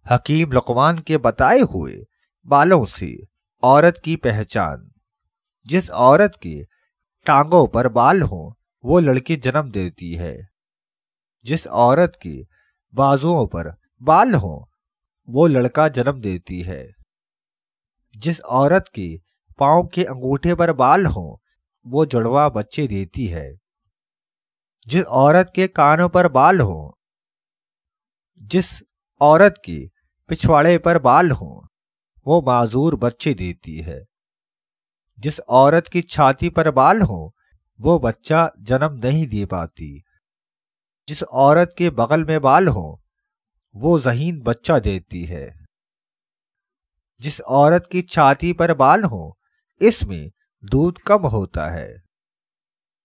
حکیم لقمان کے بتائے ہوئے بالوں سے عورت کی پہچان۔ جس عورت کے ٹانگوں پر بال ہوں وہ لڑکی جنم دیتی ہے۔ جس عورت کے بازوؤں پر بال ہوں وہ لڑکا جنم دیتی ہے۔ جس عورت کے پاؤں کے انگوٹھے پر بال ہوں وہ جڑواں بچے دیتی ہے۔ جس عورت کے کانوں پر بال ہوں، جس عورت کے پچھواڑے پر بال ہوں وہ معذور بچے دیتی ہے۔ جس عورت کی چھاتی پر بال ہوں وہ بچہ جنم نہیں دے پاتی۔ جس عورت کے بغل میں بال ہوں وہ ذہین بچہ دیتی ہے۔ جس عورت کی چھاتی پر بال ہوں اس میں دودھ کم ہوتا ہے۔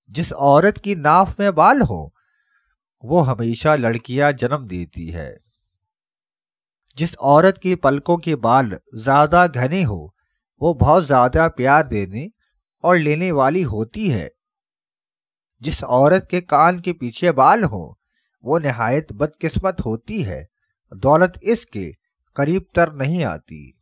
جس عورت کی ناف میں بال ہوں وہ ہمیشہ لڑکیاں جنم دیتی ہے۔ جس عورت کی پلکوں کے بال زیادہ گھنے ہو وہ بہت زیادہ پیار دینے اور لینے والی ہوتی ہے۔ جس عورت کے کان کے پیچھے بال ہوں وہ نہایت بدقسمت ہوتی ہے، دولت اس کے قریب تر نہیں آتی۔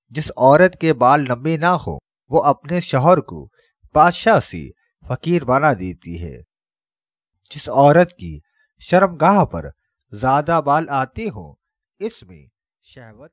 جس عورت کے بال لمبے نہ ہوں وہ اپنے شوہر کو بادشاہ سے فقیر بنا دیتی ہے۔ جس عورت کی شرمگاہ پر زیادہ بال آتے ہوں اس میں شہوت